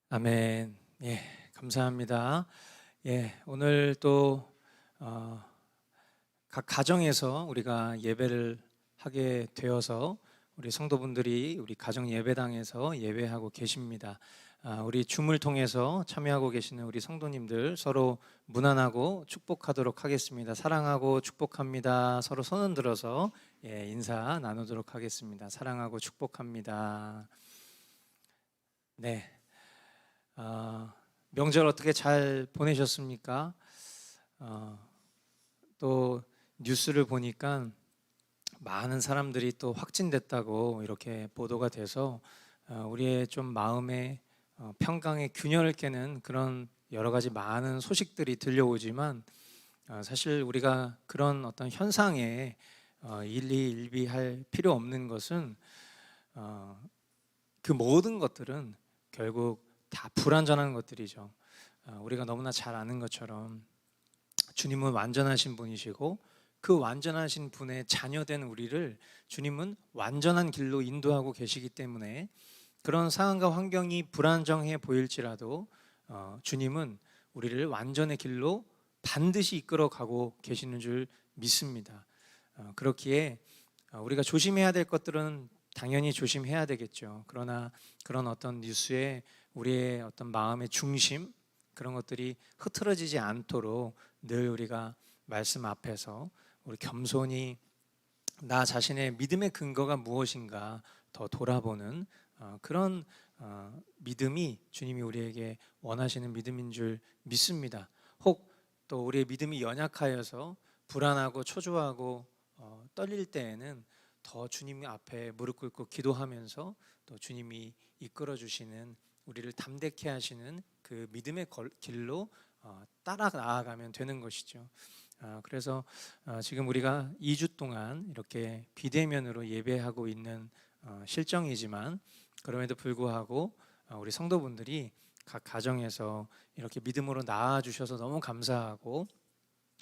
아멘. 예, 감사합니다. 오늘 또 각 가정에서 우리가 예배를 하게 되어서 우리 성도분들이 우리 가정 예배당에서 예배하고 계십니다. 우리 줌을 통해서 참여하고 계시는 우리 성도님들 서로 문안하고 축복하도록 하겠습니다. 사랑하고 축복합니다. 서로 손을 들어서 인사 나누도록 하겠습니다. 사랑하고 축복합니다. 네. 명절 어떻게 잘 보내셨습니까? 또 뉴스를 보니까 많은 사람들이 또 확진됐다고 이렇게 보도가 돼서 우리의 좀 마음의 평강의 균열을 깨는 그런 여러 가지 많은 소식들이 들려오지만 사실 우리가 그런 어떤 현상에 일희일비할 필요 없는 것은 그 모든 것들은 결국 다 불완전한 것들이죠. 우리가 너무나 잘 아는 것처럼 주님은 완전하신 분이시고 그 완전하신 분의 자녀된 우리를 주님은 완전한 길로 인도하고 계시기 때문에 그런 상황과 환경이 불안정해 보일지라도 주님은 우리를 완전의 길로 반드시 이끌어가고 계시는 줄 믿습니다. 그렇기에 우리가 조심해야 될 것들은 당연히 조심해야 되겠죠. 그러나 그런 어떤 뉴스에 우리의 어떤 마음의 중심 그런 것들이 흐트러지지 않도록 늘 우리가 말씀 앞에서 우리 겸손히 나 자신의 믿음의 근거가 무엇인가 더 돌아보는 그런 믿음이 주님이 우리에게 원하시는 믿음인 줄 믿습니다. 혹 또 우리의 믿음이 연약하여서 불안하고 초조하고 떨릴 때에는 더 주님 앞에 무릎 꿇고 기도하면서 또 주님이 이끌어 주시는 우리를 담대케 하시는 그 믿음의 길로 따라 나아가면 되는 것이죠. 그래서 지금 우리가 2주 동안 이렇게 비대면으로 예배하고 있는 실정이지만 그럼에도 불구하고 우리 성도분들이 각 가정에서 이렇게 믿음으로 나아 주셔서 너무 감사하고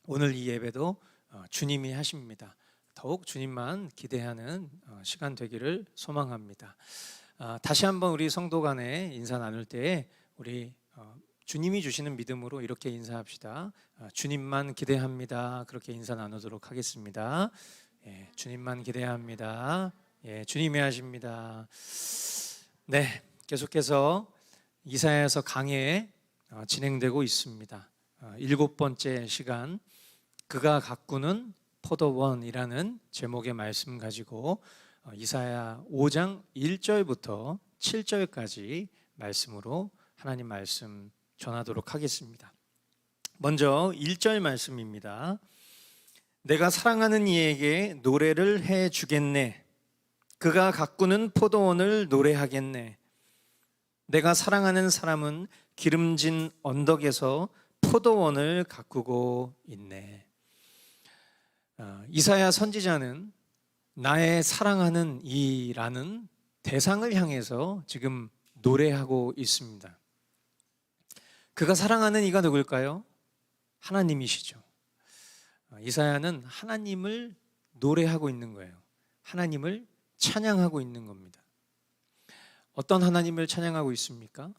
오늘 이 예배도 주님이 하십니다. 더욱 주님만 기대하는 시간 되기를 소망합니다. 다시 한번 우리 성도 간에 인사 나눌 때에 우리 주님이 주시는 믿음으로 이렇게 인사합시다. 주님만 기대합니다. 그렇게 인사 나누도록 하겠습니다. 주님만 기대합니다. 주님이 하십니다. 네, 계속해서 이사야서 강해 진행되고 있습니다. 7번째 시간 그가 가꾸는 포도원이라는 제목의 말씀 가지고 이사야 5장 1절부터 7절까지 말씀으로 하나님 말씀 전하도록 하겠습니다. 먼저 1절 말씀입니다. 내가 사랑하는 이에게 노래를 해 주겠네. 그가 가꾸는 포도원을 노래하겠네. 내가 사랑하는 사람은 기름진 언덕에서 포도원을 가꾸고 있네. 이사야 선지자는 나의 사랑하는 이라는 대상을 향해서 지금 노래하고 있습니다. 그가 사랑하는 이가 누굴까요? 하나님이시죠. 이사야는 하나님을 노래하고 있는 거예요. 하나님을 찬양하고 있는 겁니다. 어떤 하나님을 찬양하고 있습니까?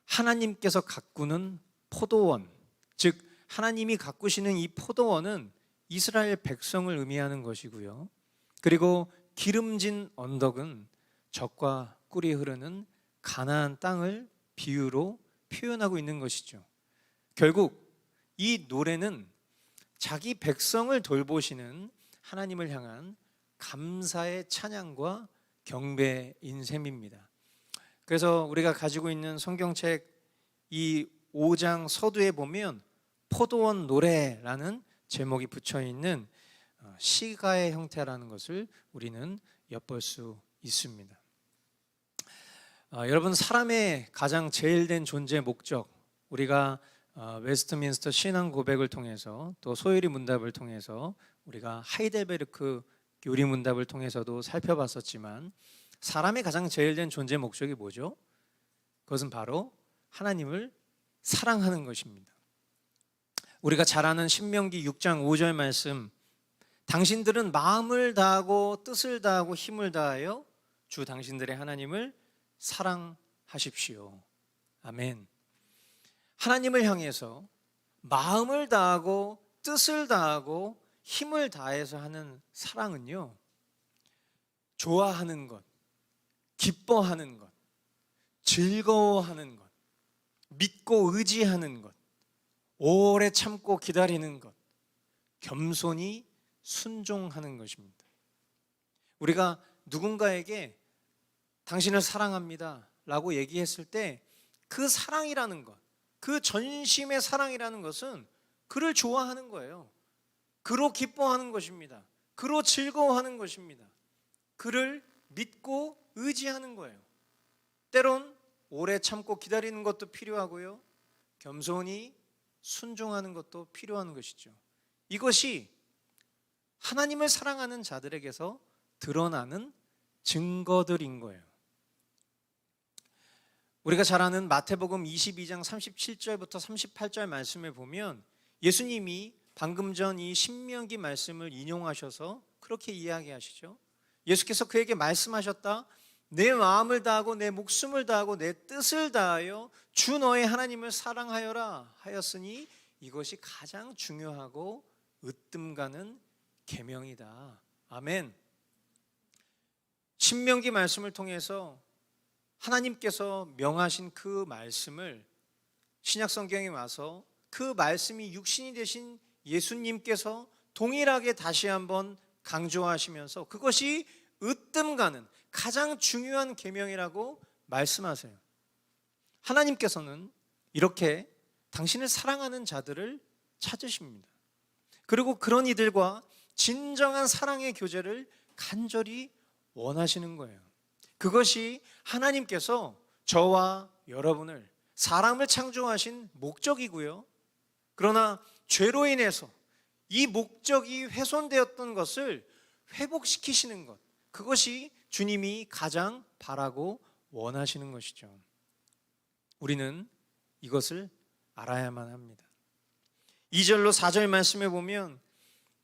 하나님께서 가꾸는 포도원, 즉 하나님이 가꾸시는 이 포도원은 이스라엘 백성을 의미하는 것이고요. 그리고 기름진 언덕은 젖과 꿀이 흐르는 가나안 땅을 비유로 표현하고 있는 것이죠. 결국 이 노래는 자기 백성을 돌보시는 하나님을 향한 감사의 찬양과 경배인 셈입니다. 그래서 우리가 가지고 있는 성경책 이 5장 서두에 보면 포도원 노래라는 제목이 붙여 있는 시가의 형태라는 것을 우리는 엿볼 수 있습니다. 여러분, 사람의 가장 제일된 존재 목적, 우리가 웨스트민스터 신앙 고백을 통해서 또 소요리 문답을 통해서 우리가 하이델베르크 교리 문답을 통해서도 살펴봤었지만 사람의 가장 제일된 존재 목적이 뭐죠? 그것은 바로 하나님을 사랑하는 것입니다. 우리가 잘 아는 신명기 6장 5절 말씀, 당신들은 마음을 다하고 뜻을 다하고 힘을 다하여 주 당신들의 하나님을 사랑하십시오. 아멘. 하나님을 향해서 마음을 다하고 뜻을 다하고 힘을 다해서 하는 사랑은요, 좋아하는 것, 기뻐하는 것, 즐거워하는 것, 믿고 의지하는 것, 오래 참고 기다리는 것, 겸손히 순종하는 것입니다. 우리가 누군가에게 당신을 사랑합니다 라고 얘기했을 때 그 사랑이라는 것, 그 전심의 사랑이라는 것은 그를 좋아하는 거예요. 그로 기뻐하는 것입니다. 그로 즐거워하는 것입니다. 그를 믿고 의지하는 거예요. 때론 오래 참고 기다리는 것도 필요하고요, 겸손히 순종하는 것도 필요한 것이죠. 이것이 하나님을 사랑하는 자들에게서 드러나는 증거들인 거예요. 우리가 잘 아는 마태복음 22장 37절부터 38절 말씀에 보면 예수님이 방금 전 이 신명기 말씀을 인용하셔서 그렇게 이야기하시죠. 예수께서 그에게 말씀하셨다. 내 마음을 다하고 내 목숨을 다하고 내 뜻을 다하여 주 너의 하나님을 사랑하여라 하였으니 이것이 가장 중요하고 으뜸 가는 계명이다. 아멘. 신명기 말씀을 통해서 하나님께서 명하신 그 말씀을 신약 성경에 와서 그 말씀이 육신이 되신 예수님께서 동일하게 다시 한번 강조하시면서 그것이 으뜸 가는 가장 중요한 계명이라고 말씀하세요. 하나님께서는 이렇게 당신을 사랑하는 자들을 찾으십니다. 그리고 그런 이들과 진정한 사랑의 교제를 간절히 원하시는 거예요. 그것이 하나님께서 저와 여러분을, 사람을 창조하신 목적이고요, 그러나 죄로 인해서 이 목적이 훼손되었던 것을 회복시키시는 것, 그것이 주님이 가장 바라고 원하시는 것이죠. 우리는 이것을 알아야만 합니다. 2절로 4절 말씀에 보면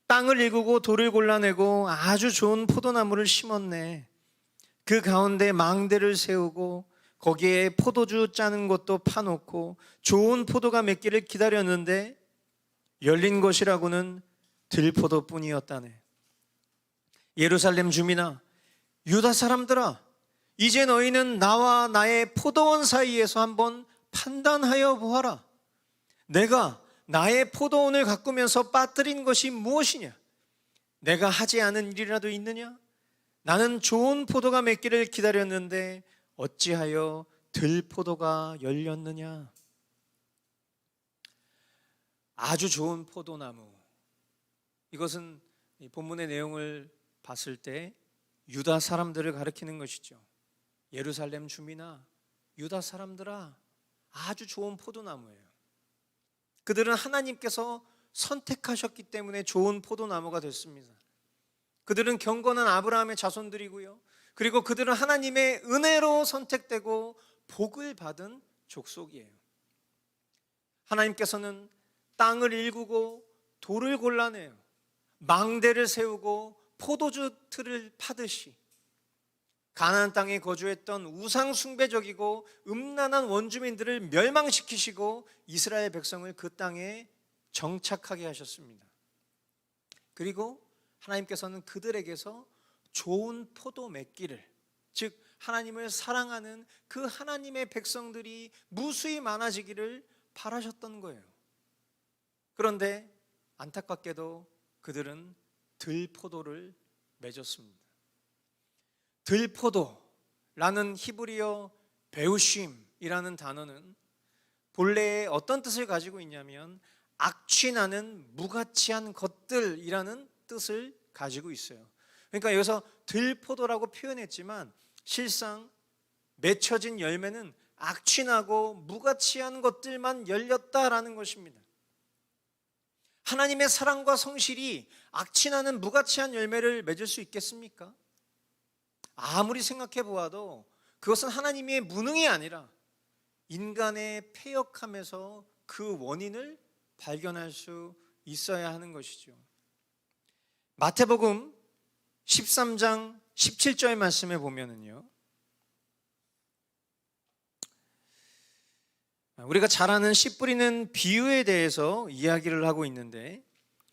땅을 일구고 돌을 골라내고 아주 좋은 포도나무를 심었네. 그 가운데 망대를 세우고 거기에 포도주 짜는 것도 파놓고 좋은 포도가 맺기를 기다렸는데 열린 것이라고는 들포도뿐이었다네. 예루살렘 주민아, 유다 사람들아, 이제 너희는 나와 나의 포도원 사이에서 한번 판단하여 보아라. 내가 나의 포도원을 가꾸면서 빠뜨린 것이 무엇이냐? 내가 하지 않은 일이라도 있느냐? 나는 좋은 포도가 맺기를 기다렸는데 어찌하여 들포도가 열렸느냐? 아주 좋은 포도나무, 이것은 본문의 내용을 봤을 때 유다 사람들을 가리키는 것이죠. 예루살렘 주민아, 유다 사람들아, 아주 좋은 포도나무예요. 그들은 하나님께서 선택하셨기 때문에 좋은 포도나무가 됐습니다. 그들은 경건한 아브라함의 자손들이고요, 그리고 그들은 하나님의 은혜로 선택되고 복을 받은 족속이에요. 하나님께서는 땅을 일구고 돌을 골라내요, 망대를 세우고 포도주 틀을 파듯이 가나안 땅에 거주했던 우상 숭배적이고 음란한 원주민들을 멸망시키시고 이스라엘 백성을 그 땅에 정착하게 하셨습니다. 그리고 하나님께서는 그들에게서 좋은 포도 맺기를, 즉 하나님을 사랑하는 그 하나님의 백성들이 무수히 많아지기를 바라셨던 거예요. 그런데 안타깝게도 그들은 들포도를 맺었습니다. 들포도라는 히브리어 베우쉼이라는 단어는 본래에 어떤 뜻을 가지고 있냐면 악취나는 무가치한 것들이라는 뜻을 가지고 있어요. 그러니까 여기서 들포도라고 표현했지만 실상 맺혀진 열매는 악취나고 무가치한 것들만 열렸다라는 것입니다. 하나님의 사랑과 성실이 악취나는 무가치한 열매를 맺을 수 있겠습니까? 아무리 생각해 보아도 그것은 하나님의 무능이 아니라 인간의 패역함에서 그 원인을 발견할 수 있어야 하는 것이죠. 마태복음 13장 17절 말씀에 보면은요, 우리가 잘 아는 씨 뿌리는 비유에 대해서 이야기를 하고 있는데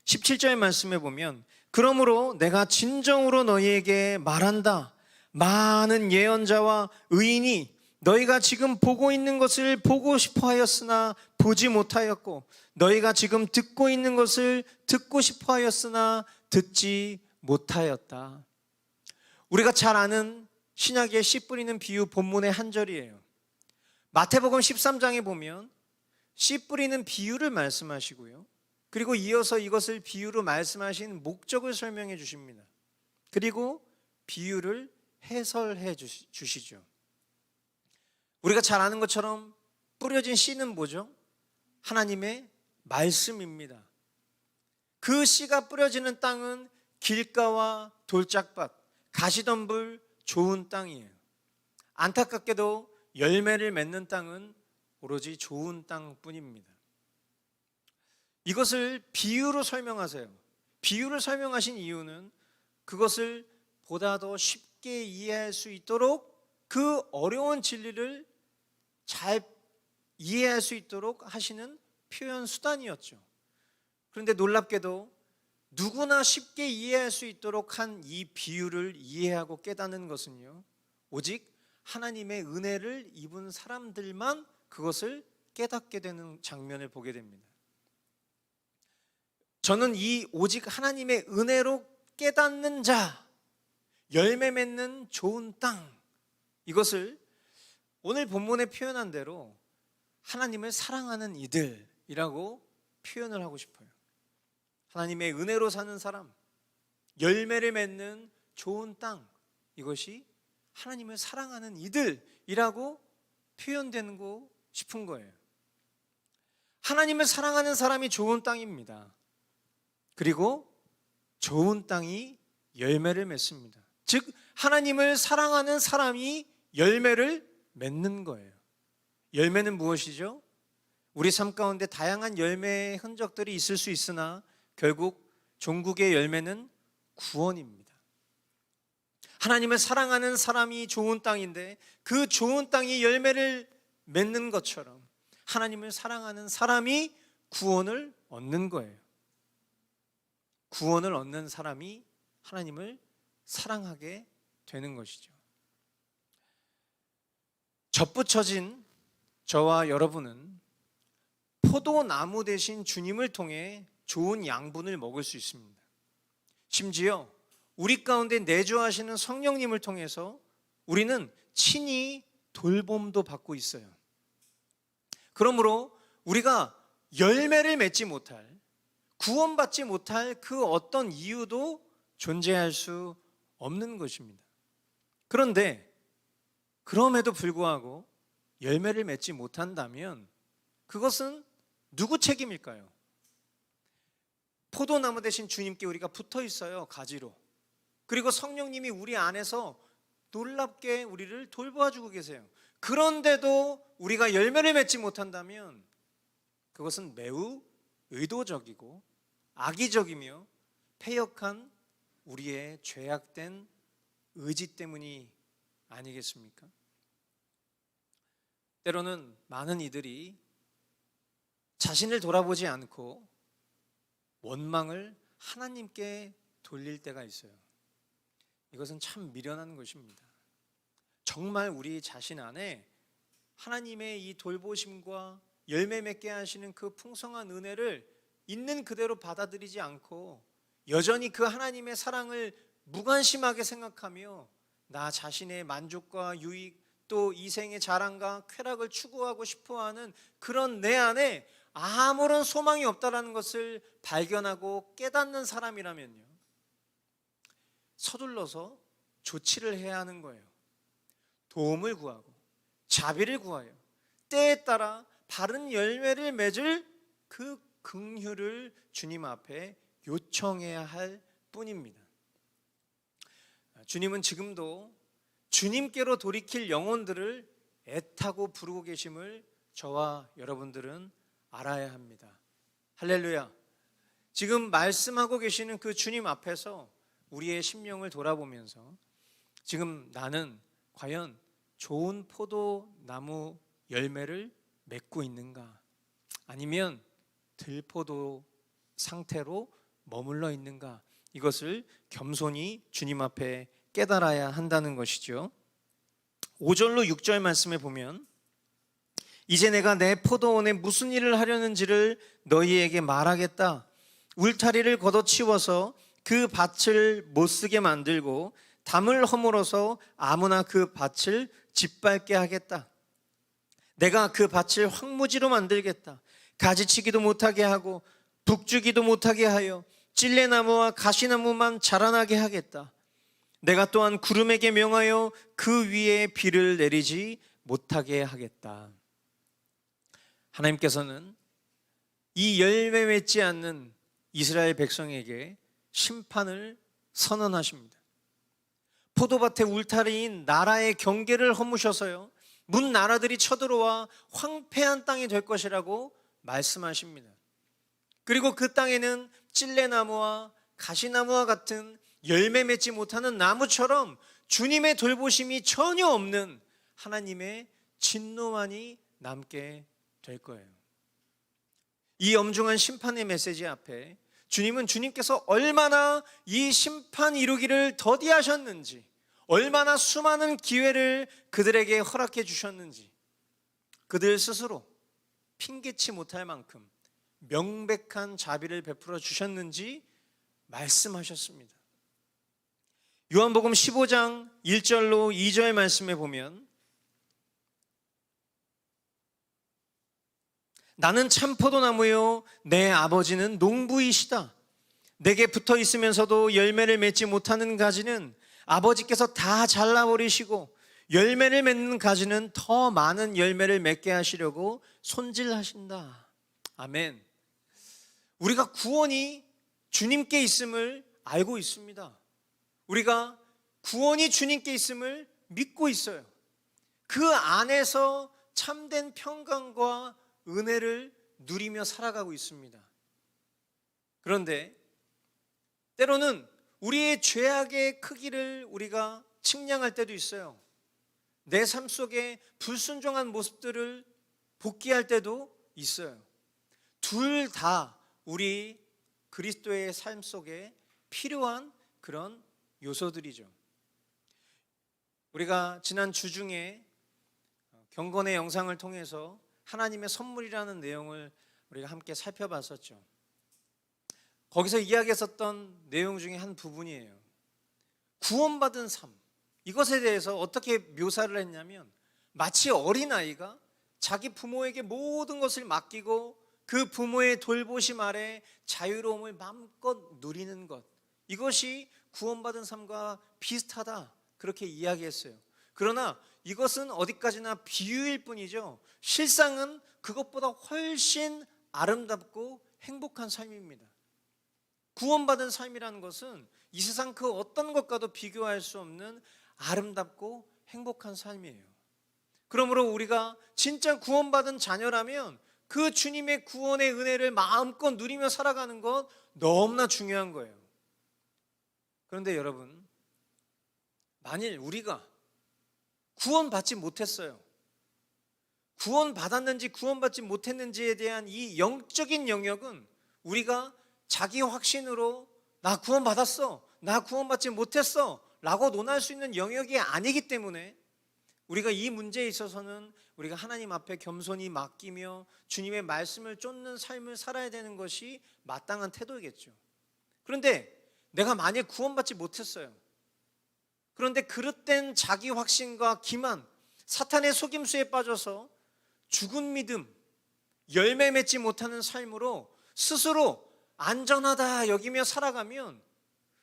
17절 말씀에 보면 그러므로 내가 진정으로 너희에게 말한다. 많은 예언자와 의인이 너희가 지금 보고 있는 것을 보고 싶어 하였으나 보지 못하였고 너희가 지금 듣고 있는 것을 듣고 싶어 하였으나 듣지 못하였다. 우리가 잘 아는 신약의 씨 뿌리는 비유 본문의 한 절이에요. 마태복음 13장에 보면 씨 뿌리는 비유를 말씀하시고요. 그리고 이어서 이것을 비유로 말씀하신 목적을 설명해 주십니다. 그리고 비유를 해설해 주시죠. 우리가 잘 아는 것처럼 뿌려진 씨는 뭐죠? 하나님의 말씀입니다. 그 씨가 뿌려지는 땅은 길가와 돌짝밭, 가시덤불 좋은 땅이에요. 안타깝게도 열매를 맺는 땅은 오로지 좋은 땅뿐입니다. 이것을 비유로 설명하세요. 비유를 설명하신 이유는 그것을 보다 더 쉽게 이해할 수 있도록 그 어려운 진리를 잘 이해할 수 있도록 하시는 표현 수단이었죠. 그런데 놀랍게도 누구나 쉽게 이해할 수 있도록 한 이 비유를 이해하고 깨닫는 것은요, 오직 하나님의 은혜를 입은 사람들만 그것을 깨닫게 되는 장면을 보게 됩니다. 저는 이 오직 하나님의 은혜로 깨닫는 자, 열매 맺는 좋은 땅, 이것을 오늘 본문에 표현한 대로 하나님을 사랑하는 이들이라고 표현을 하고 싶어요. 하나님의 은혜로 사는 사람, 열매를 맺는 좋은 땅, 이것이 하나님을 사랑하는 이들이라고 표현되고 싶은 거예요. 하나님을 사랑하는 사람이 좋은 땅입니다. 그리고 좋은 땅이 열매를 맺습니다. 즉 하나님을 사랑하는 사람이 열매를 맺는 거예요. 열매는 무엇이죠? 우리 삶 가운데 다양한 열매의 흔적들이 있을 수 있으나 결국 종국의 열매는 구원입니다. 하나님을 사랑하는 사람이 좋은 땅인데 그 좋은 땅이 열매를 맺는 것처럼 하나님을 사랑하는 사람이 구원을 얻는 거예요. 구원을 얻는 사람이 하나님을 사랑하게 되는 것이죠. 접붙여진 저와 여러분은 포도나무 대신 주님을 통해 좋은 양분을 먹을 수 있습니다. 심지어 우리 가운데 내주하시는 성령님을 통해서 우리는 친히 돌봄도 받고 있어요. 그러므로 우리가 열매를 맺지 못할, 구원받지 못할 그 어떤 이유도 존재할 수 없는 것입니다. 그런데 그럼에도 불구하고 열매를 맺지 못한다면 그것은 누구 책임일까요? 포도나무 대신 주님께 우리가 붙어 있어요, 가지로. 그리고 성령님이 우리 안에서 놀랍게 우리를 돌보아주고 계세요. 그런데도 우리가 열매를 맺지 못한다면 그것은 매우 의도적이고 악의적이며 패역한 우리의 죄악된 의지 때문이 아니겠습니까? 때로는 많은 이들이 자신을 돌아보지 않고 원망을 하나님께 돌릴 때가 있어요. 이것은 참 미련한 것입니다. 정말 우리 자신 안에 하나님의 이 돌보심과 열매 맺게 하시는 그 풍성한 은혜를 있는 그대로 받아들이지 않고 여전히 그 하나님의 사랑을 무관심하게 생각하며 나 자신의 만족과 유익 또 이생의 자랑과 쾌락을 추구하고 싶어하는 그런 내 안에 아무런 소망이 없다는 것을 발견하고 깨닫는 사람이라면요, 서둘러서 조치를 해야 하는 거예요. 도움을 구하고 자비를 구하여 때에 따라 바른 열매를 맺을 그 긍휼을 주님 앞에 요청해야 할 뿐입니다. 주님은 지금도 주님께로 돌이킬 영혼들을 애타고 부르고 계심을 저와 여러분들은 알아야 합니다. 할렐루야. 지금 말씀하고 계시는 그 주님 앞에서 우리의 심령을 돌아보면서 지금 나는 과연 좋은 포도나무 열매를 맺고 있는가? 아니면 들포도 상태로 머물러 있는가? 이것을 겸손히 주님 앞에 깨달아야 한다는 것이죠. 5절로 6절 말씀에 보면 이제 내가 내 포도원에 무슨 일을 하려는지를 너희에게 말하겠다. 울타리를 걷어치워서 그 밭을 못쓰게 만들고 담을 허물어서 아무나 그 밭을 짓밟게 하겠다. 내가 그 밭을 황무지로 만들겠다. 가지치기도 못하게 하고 북주기도 못하게 하여 찔레나무와 가시나무만 자라나게 하겠다. 내가 또한 구름에게 명하여 그 위에 비를 내리지 못하게 하겠다. 하나님께서는 이 열매 맺지 않는 이스라엘 백성에게 심판을 선언하십니다. 포도밭의 울타리인 나라의 경계를 허무셔서요, 문 나라들이 쳐들어와 황폐한 땅이 될 것이라고 말씀하십니다. 그리고 그 땅에는 찔레나무와 가시나무와 같은 열매 맺지 못하는 나무처럼 주님의 돌보심이 전혀 없는 하나님의 진노만이 남게 될 거예요. 이 엄중한 심판의 메시지 앞에 주님은 주님께서 얼마나 이 심판 이루기를 더디하셨는지, 얼마나 수많은 기회를 그들에게 허락해 주셨는지 그들 스스로 핑계치 못할 만큼 명백한 자비를 베풀어 주셨는지 말씀하셨습니다. 요한복음 15장 1절로 2절 말씀에 보면 나는 참 포도나무요 내 아버지는 농부이시다. 내게 붙어 있으면서도 열매를 맺지 못하는 가지는 아버지께서 다 잘라버리시고 열매를 맺는 가지는 더 많은 열매를 맺게 하시려고 손질하신다. 아멘. 우리가 구원이 주님께 있음을 알고 있습니다. 우리가 구원이 주님께 있음을 믿고 있어요. 그 안에서 참된 평강과 은혜를 누리며 살아가고 있습니다. 그런데 때로는 우리의 죄악의 크기를 우리가 측량할 때도 있어요. 내 삶 속에 불순종한 모습들을 복귀할 때도 있어요. 둘 다 우리 그리스도의 삶 속에 필요한 그런 요소들이죠. 우리가 지난 주 중에 경건의 영상을 통해서 하나님의 선물이라는 내용을 우리가 함께 살펴봤었죠. 거기서 이야기했었던 내용 중에 한 부분이에요. 구원받은 삶, 이것에 대해서 어떻게 묘사를 했냐면 마치 어린아이가 자기 부모에게 모든 것을 맡기고 그 부모의 돌보심 아래 자유로움을 마음껏 누리는 것, 이것이 구원받은 삶과 비슷하다, 그렇게 이야기했어요. 그러나 이것은 어디까지나 비유일 뿐이죠. 실상은 그것보다 훨씬 아름답고 행복한 삶입니다. 구원받은 삶이라는 것은 이 세상 그 어떤 것과도 비교할 수 없는 아름답고 행복한 삶이에요. 그러므로 우리가 진짜 구원받은 자녀라면 그 주님의 구원의 은혜를 마음껏 누리며 살아가는 것 너무나 중요한 거예요. 그런데 여러분, 만일 우리가 구원받지 못했어요. 구원받았는지 구원받지 못했는지에 대한 이 영적인 영역은 우리가 자기 확신으로 나 구원받았어, 나 구원받지 못했어 라고 논할 수 있는 영역이 아니기 때문에 우리가 이 문제에 있어서는 우리가 하나님 앞에 겸손히 맡기며 주님의 말씀을 쫓는 삶을 살아야 되는 것이 마땅한 태도이겠죠. 그런데 내가 만약 구원받지 못했어요. 그런데 그릇된 자기 확신과 기만, 사탄의 속임수에 빠져서 죽은 믿음, 열매 맺지 못하는 삶으로 스스로 안전하다 여기며 살아가면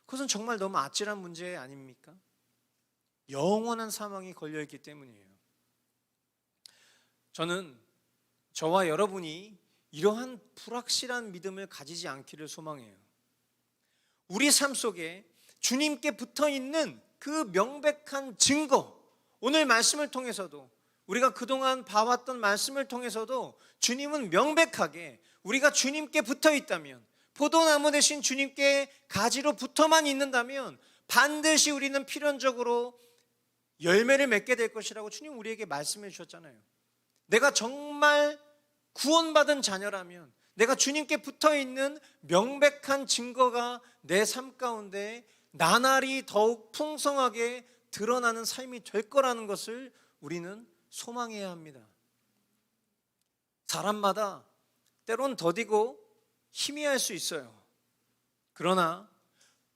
그것은 정말 너무 아찔한 문제 아닙니까? 영원한 사망이 걸려있기 때문이에요. 저는 저와 여러분이 이러한 불확실한 믿음을 가지지 않기를 소망해요. 우리 삶 속에 주님께 붙어있는 그 명백한 증거, 오늘 말씀을 통해서도 우리가 그동안 봐왔던 말씀을 통해서도 주님은 명백하게 우리가 주님께 붙어있다면, 포도나무 대신 주님께 가지로 붙어만 있는다면 반드시 우리는 필연적으로 열매를 맺게 될 것이라고 주님 우리에게 말씀해 주셨잖아요. 내가 정말 구원받은 자녀라면, 내가 주님께 붙어있는 명백한 증거가 내 삶 가운데 나날이 더욱 풍성하게 드러나는 삶이 될 거라는 것을 우리는 소망해야 합니다. 사람마다 때론 더디고 희미할 수 있어요. 그러나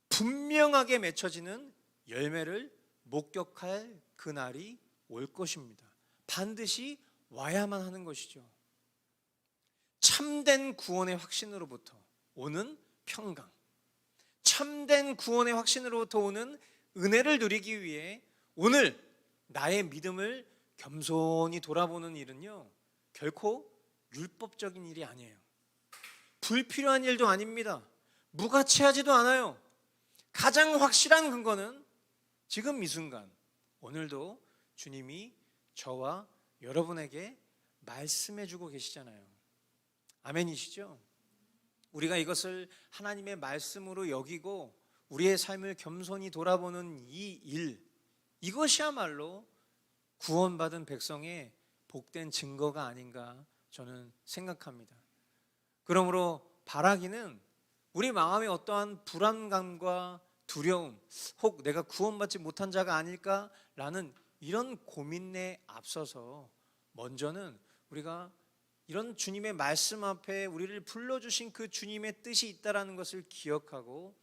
분명하게 맺혀지는 열매를 목격할 그날이 올 것입니다. 반드시 와야만 하는 것이죠. 참된 구원의 확신으로부터 오는 평강, 참된 구원의 확신으로부터 오는 은혜를 누리기 위해 오늘 나의 믿음을 겸손히 돌아보는 일은요, 결코 율법적인 일이 아니에요. 불필요한 일도 아닙니다. 무가치하지도 않아요. 가장 확실한 근거는 지금 이 순간, 오늘도 주님이 저와 여러분에게 말씀해주고 계시잖아요. 아멘이시죠? 우리가 이것을 하나님의 말씀으로 여기고 우리의 삶을 겸손히 돌아보는 이 일, 이것이야말로 구원받은 백성의 복된 증거가 아닌가 저는 생각합니다. 그러므로 바라기는 우리 마음의 어떠한 불안감과 두려움, 혹 내가 구원받지 못한 자가 아닐까라는 이런 고민에 앞서서 먼저는 우리가 이런 주님의 말씀 앞에 우리를 불러주신 그 주님의 뜻이 있다는 것을 기억하고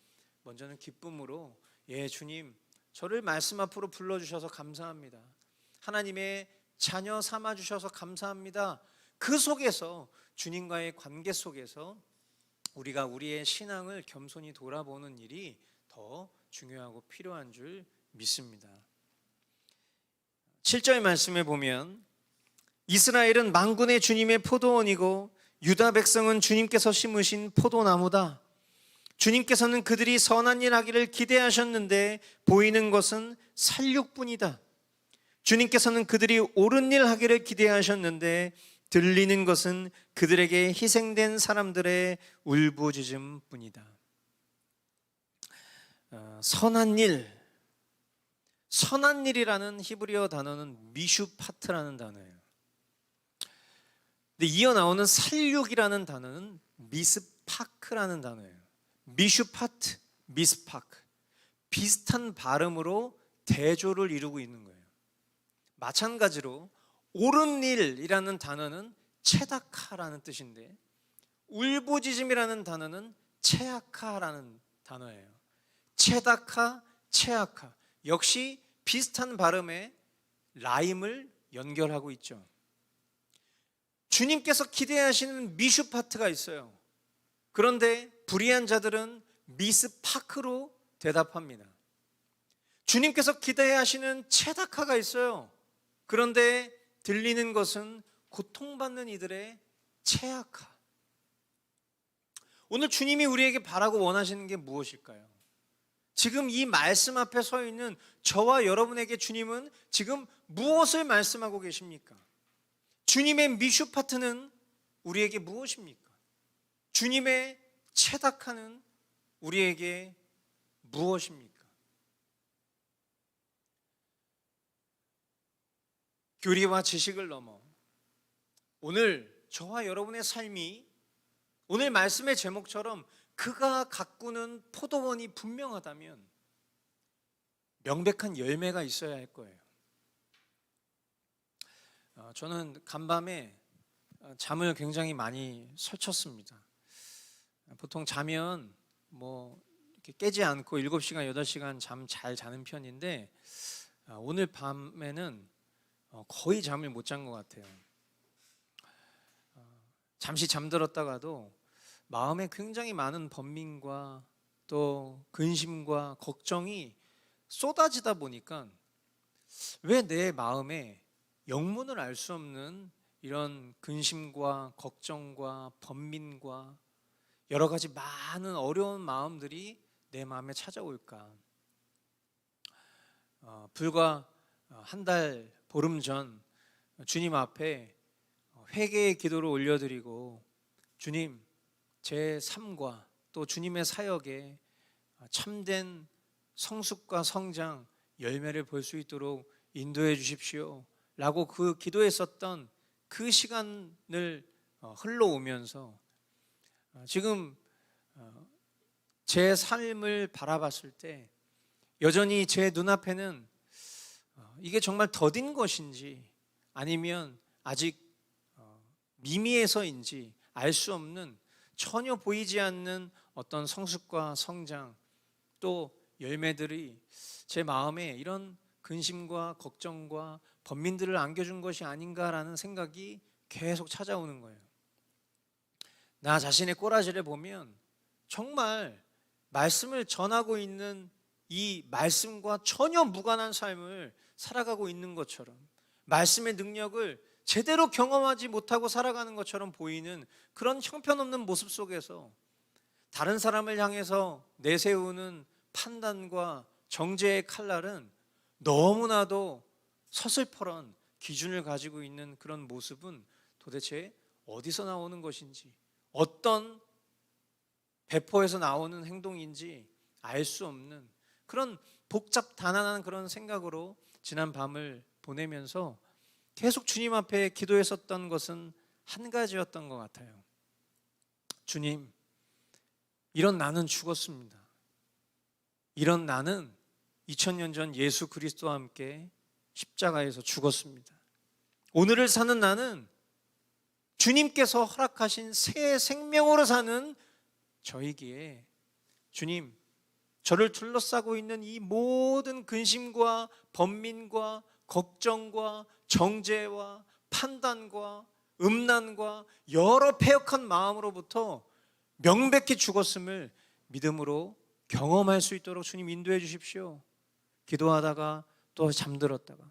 먼저는 기쁨으로, 예, 주님 저를 말씀 앞으로 불러주셔서 감사합니다. 하나님의 자녀 삼아주셔서 감사합니다. 그 속에서, 주님과의 관계 속에서 우리가 우리의 신앙을 겸손히 돌아보는 일이 더 중요하고 필요한 줄 믿습니다. 7절 말씀에 보면 이스라엘은 만군의 주님의 포도원이고 유다 백성은 주님께서 심으신 포도나무다. 주님께서는 그들이 선한 일 하기를 기대하셨는데 보이는 것은 살육뿐이다. 주님께서는 그들이 옳은 일 하기를 기대하셨는데 들리는 것은 그들에게 희생된 사람들의 울부짖음뿐이다. 선한 일이라는 히브리어 단어는 미슈파트라는 단어예요. 근데 이어 나오는 살육이라는 단어는 미스파크라는 단어예요. 미슈파트, 미스파크, 비슷한 발음으로 대조를 이루고 있는 거예요. 마찬가지로 옳은 일이라는 단어는 체다카라는 뜻인데 울부짖음이라는 단어는 체아카라는 단어예요. 체다카, 체아카, 역시 비슷한 발음의 라임을 연결하고 있죠. 주님께서 기대하시는 미슈파트가 있어요. 그런데 불의한 자들은 미스파크로 대답합니다. 주님께서 기대하시는 체다카가 있어요. 그런데 들리는 것은 고통받는 이들의 체아카. 오늘 주님이 우리에게 바라고 원하시는 게 무엇일까요? 지금 이 말씀 앞에 서 있는 저와 여러분에게 주님은 지금 무엇을 말씀하고 계십니까? 주님의 미슈파트는 우리에게 무엇입니까? 주님의 체다카는 우리에게 무엇입니까? 교리와 지식을 넘어 오늘 저와 여러분의 삶이 오늘 말씀의 제목처럼 그가 가꾸는 포도원이 분명하다면 명백한 열매가 있어야 할 거예요. 저는 간밤에 잠을 굉장히 많이 설쳤습니다. 보통 자면 이렇게 깨지 않고 7시간, 8시간 잠 잘 자는 편인데 오늘 밤에는 거의 잠을 못 잔 것 같아요. 잠시 잠들었다가도 마음에 굉장히 많은 번민과 또 근심과 걱정이 쏟아지다 보니까 왜 내 마음에 영문을 알 수 없는 이런 근심과 걱정과 번민과 여러 가지 많은 어려운 마음들이 내 마음에 찾아올까? 불과 한 달 보름 전 주님 앞에 회개의 기도를 올려드리고 주님, 제 삶과 또 주님의 사역에 참된 성숙과 성장, 열매를 볼 수 있도록 인도해 주십시오 라고 그 기도했었던 그 시간을 흘러오면서 지금 제 삶을 바라봤을 때 여전히 제 눈앞에는 이게 정말 더딘 것인지 아니면 아직 미미해서인지 알 수 없는 전혀 보이지 않는 어떤 성숙과 성장 또 열매들이 제 마음에 이런 근심과 걱정과 번민들을 안겨준 것이 아닌가라는 생각이 계속 찾아오는 거예요. 나 자신의 꼬라지를 보면 정말 말씀을 전하고 있는 이 말씀과 전혀 무관한 삶을 살아가고 있는 것처럼 말씀의 능력을 제대로 경험하지 못하고 살아가는 것처럼 보이는 그런 형편없는 모습 속에서 다른 사람을 향해서 내세우는 판단과 정죄의 칼날은 너무나도 서슬퍼런 기준을 가지고 있는 그런 모습은 도대체 어디서 나오는 것인지 어떤 배포에서 나오는 행동인지 알 수 없는 그런 복잡단안한 그런 생각으로 지난 밤을 보내면서 계속 주님 앞에 기도했었던 것은 한 가지였던 것 같아요. 주님, 이런 나는 죽었습니다. 이런 나는 2000년 전 예수 그리스도와 함께 십자가에서 죽었습니다. 오늘을 사는 나는 주님께서 허락하신 새 생명으로 사는 저이기에 주님, 저를 둘러싸고 있는 이 모든 근심과 번민과 걱정과 정죄와 판단과 음란과 여러 패역한 마음으로부터 명백히 죽었음을 믿음으로 경험할 수 있도록 주님 인도해 주십시오. 기도하다가 또 잠들었다가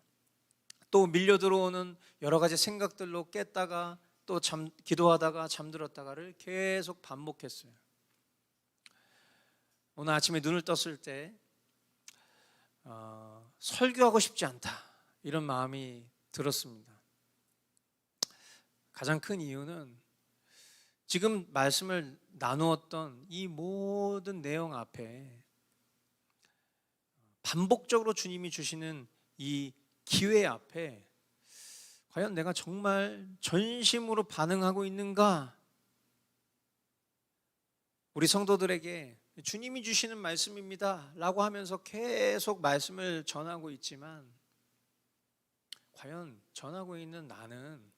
또 밀려 들어오는 여러 가지 생각들로 깼다가 또 기도하다가 잠들었다가를 계속 반복했어요. 오늘 아침에 눈을 떴을 때 설교하고 싶지 않다 이런 마음이 들었습니다. 가장 큰 이유는 지금 말씀을 나누었던 이 모든 내용 앞에 반복적으로 주님이 주시는 이 기회 앞에 과연 내가 정말 전심으로 반응하고 있는가? 우리 성도들에게 주님이 주시는 말씀입니다 라고 하면서 계속 말씀을 전하고 있지만 과연 전하고 있는 나는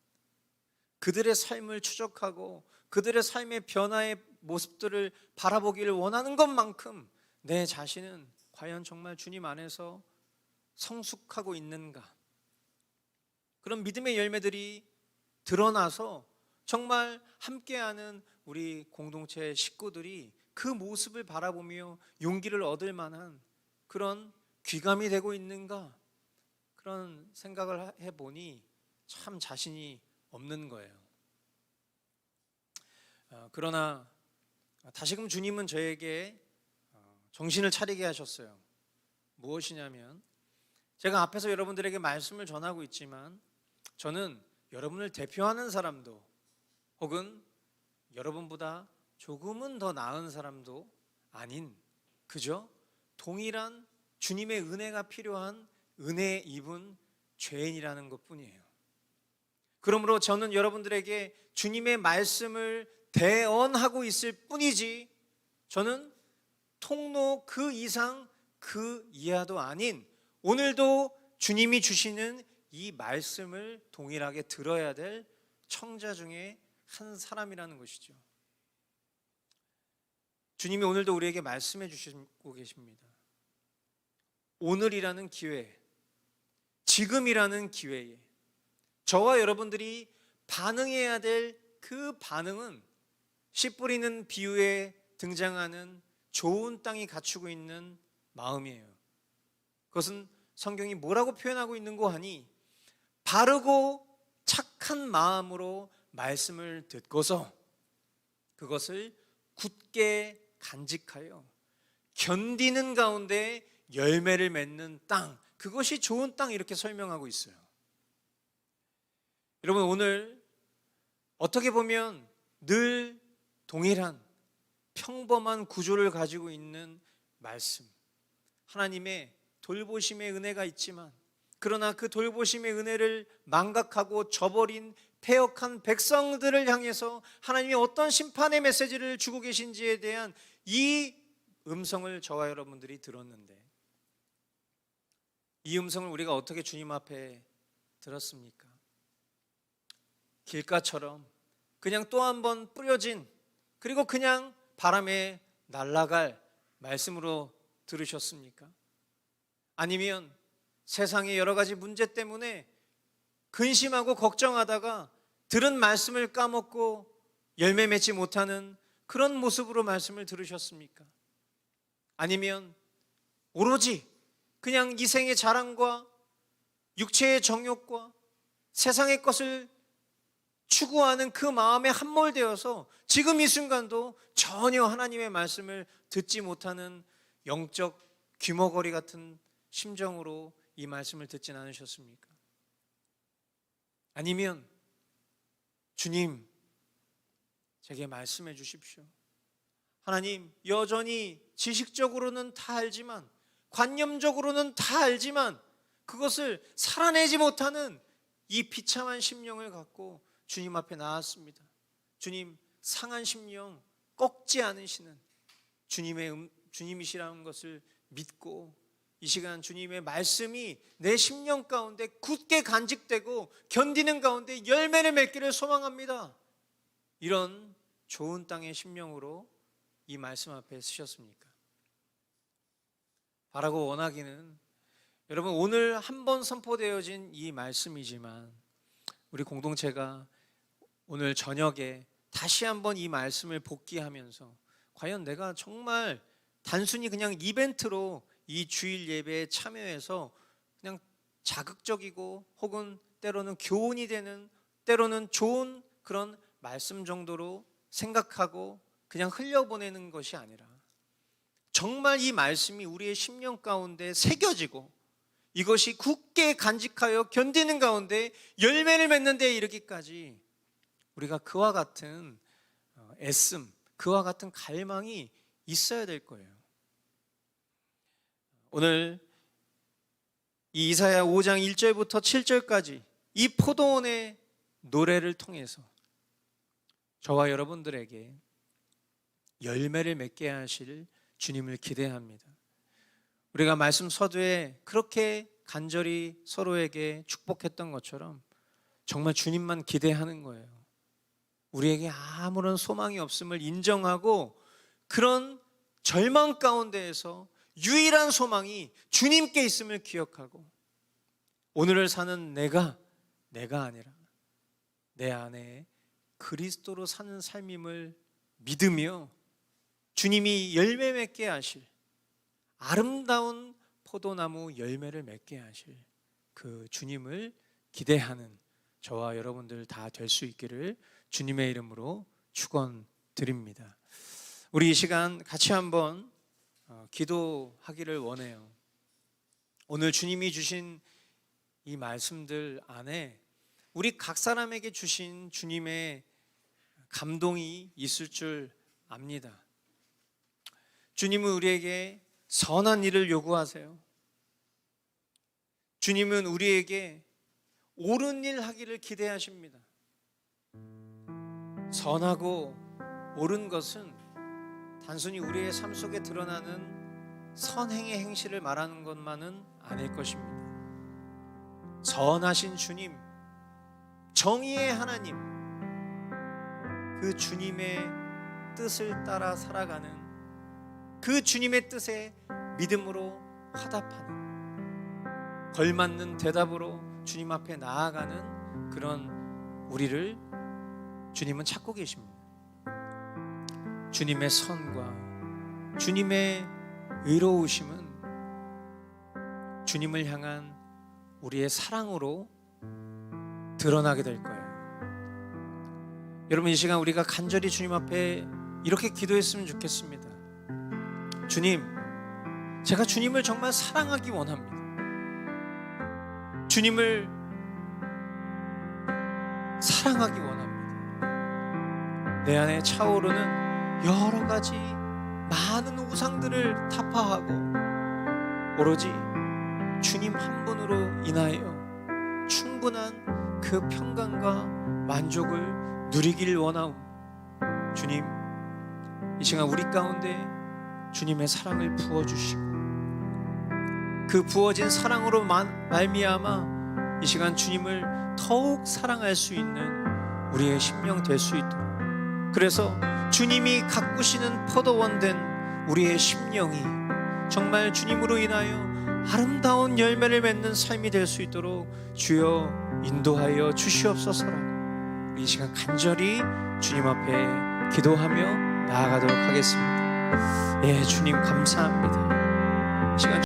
그들의 삶을 추적하고 그들의 삶의 변화의 모습들을 바라보기를 원하는 것만큼 내 자신은 과연 정말 주님 안에서 성숙하고 있는가? 그런 믿음의 열매들이 드러나서 정말 함께하는 우리 공동체 식구들이 그 모습을 바라보며 용기를 얻을 만한 그런 귀감이 되고 있는가? 그런 생각을 해보니 참 자신이 없는 거예요. 그러나 다시금 주님은 저에게 정신을 차리게 하셨어요. 무엇이냐면 제가 앞에서 여러분들에게 말씀을 전하고 있지만 저는 여러분을 대표하는 사람도 혹은 여러분보다 조금은 더 나은 사람도 아닌 그저 동일한 주님의 은혜가 필요한 은혜 입은 죄인이라는 것뿐이에요. 그러므로 저는 여러분들에게 주님의 말씀을 대언하고 있을 뿐이지 저는 통로 그 이상 그 이하도 아닌 오늘도 주님이 주시는 이 말씀을 동일하게 들어야 될 청자 중에 한 사람이라는 것이죠. 주님이 오늘도 우리에게 말씀해 주시고 계십니다. 오늘이라는 기회, 지금이라는 기회에 저와 여러분들이 반응해야 될 그 반응은 씨 뿌리는 비유에 등장하는 좋은 땅이 갖추고 있는 마음이에요. 그것은 성경이 뭐라고 표현하고 있는고 하니 바르고 착한 마음으로 말씀을 듣고서 그것을 굳게 간직하여 견디는 가운데 열매를 맺는 땅, 그것이 좋은 땅 이렇게 설명하고 있어요. 여러분 오늘 어떻게 보면 늘 동일한 평범한 구조를 가지고 있는 말씀, 하나님의 돌보심의 은혜가 있지만 그러나 그 돌보심의 은혜를 망각하고 저버린 패역한 백성들을 향해서 하나님이 어떤 심판의 메시지를 주고 계신지에 대한 이 음성을 저와 여러분들이 들었는데, 이 음성을 우리가 어떻게 주님 앞에 들었습니까? 길가처럼 그냥 또 한 번 뿌려진, 그리고 그냥 바람에 날아갈 말씀으로 들으셨습니까? 아니면 세상의 여러 가지 문제 때문에 근심하고 걱정하다가 들은 말씀을 까먹고 열매 맺지 못하는 그런 모습으로 말씀을 들으셨습니까? 아니면 오로지 그냥 이생의 자랑과 육체의 정욕과 세상의 것을 추구하는 그 마음에 함몰되어서 지금 이 순간도 전혀 하나님의 말씀을 듣지 못하는 영적 귀머거리 같은 심정으로 이 말씀을 듣진 않으셨습니까? 아니면 주님, 제게 말씀해 주십시오. 하나님, 여전히 지식적으로는 다 알지만, 관념적으로는 다 알지만 그것을 살아내지 못하는 이 비참한 심령을 갖고 주님 앞에 나왔습니다. 주님, 상한 심령 꺾지 않으시는 주님이시라는 것을 믿고 이 시간 주님의 말씀이 내 심령 가운데 굳게 간직되고 견디는 가운데 열매를 맺기를 소망합니다. 이런 좋은 땅의 심령으로 이 말씀 앞에 서셨습니까? 바라고 원하기는, 여러분, 오늘 한번 선포되어진 이 말씀이지만 우리 공동체가 오늘 저녁에 다시 한번 이 말씀을 복기하면서 과연 내가 정말 단순히 그냥 이벤트로 이 주일 예배에 참여해서 그냥 자극적이고 혹은 때로는 교훈이 되는, 때로는 좋은 그런 말씀 정도로 생각하고 그냥 흘려보내는 것이 아니라 정말 이 말씀이 우리의 심령 가운데 새겨지고 이것이 굳게 간직하여 견디는 가운데 열매를 맺는 데 이르기까지 우리가 그와 같은 애씀, 그와 같은 갈망이 있어야 될 거예요. 오늘 이 이사야 5장 1절부터 7절까지 이 포도원의 노래를 통해서 저와 여러분들에게 열매를 맺게 하실 주님을 기대합니다. 우리가 말씀 서두에 그렇게 간절히 서로에게 축복했던 것처럼 정말 주님만 기대하는 거예요. 우리에게 아무런 소망이 없음을 인정하고 그런 절망 가운데에서 유일한 소망이 주님께 있음을 기억하고 오늘을 사는 내가 아니라 내 안에 그리스도로 사는 삶임을 믿으며 주님이 열매 맺게 하실 아름다운 포도나무 열매를 맺게 하실 그 주님을 기대하는 저와 여러분들 다 될 수 있기를 주님의 이름으로 축원드립니다. 우리 이 시간 같이 한번 기도하기를 원해요. 오늘 주님이 주신 이 말씀들 안에 우리 각 사람에게 주신 주님의 감동이 있을 줄 압니다. 주님은 우리에게 선한 일을 요구하세요. 주님은 우리에게 옳은 일 하기를 기대하십니다. 선하고 옳은 것은 단순히 우리의 삶 속에 드러나는 선행의 행실을 말하는 것만은 아닐 것입니다. 선하신 주님, 정의의 하나님, 그 주님의 뜻을 따라 살아가는, 그 주님의 뜻에 믿음으로 화답하는, 걸맞는 대답으로 주님 앞에 나아가는 그런 우리를 주님은 찾고 계십니다. 주님의 선과 주님의 의로우심은 주님을 향한 우리의 사랑으로 드러나게 될 거예요. 여러분, 이 시간 우리가 간절히 주님 앞에 이렇게 기도했으면 좋겠습니다. 주님, 제가 주님을 정말 사랑하기 원합니다. 주님을 사랑하기 원합니다. 내 안에 차오르는 여러 가지 많은 우상들을 타파하고 오로지 주님 한 분으로 인하여 충분한 그 평강과 만족을 누리길 원하오. 주님, 이 시간 우리 가운데 주님의 사랑을 부어주시고 그 부어진 사랑으로 말미암아 이 시간 주님을 더욱 사랑할 수 있는 우리의 심령 될 수 있도록, 그래서 주님이 가꾸시는 포도원 된 우리의 심령이 정말 주님으로 인하여 아름다운 열매를 맺는 삶이 될 수 있도록 주여 인도하여 주시옵소서라고 이 시간 간절히 주님 앞에 기도하며 나아가도록 하겠습니다. 예, 주님 감사합니다. 이 시간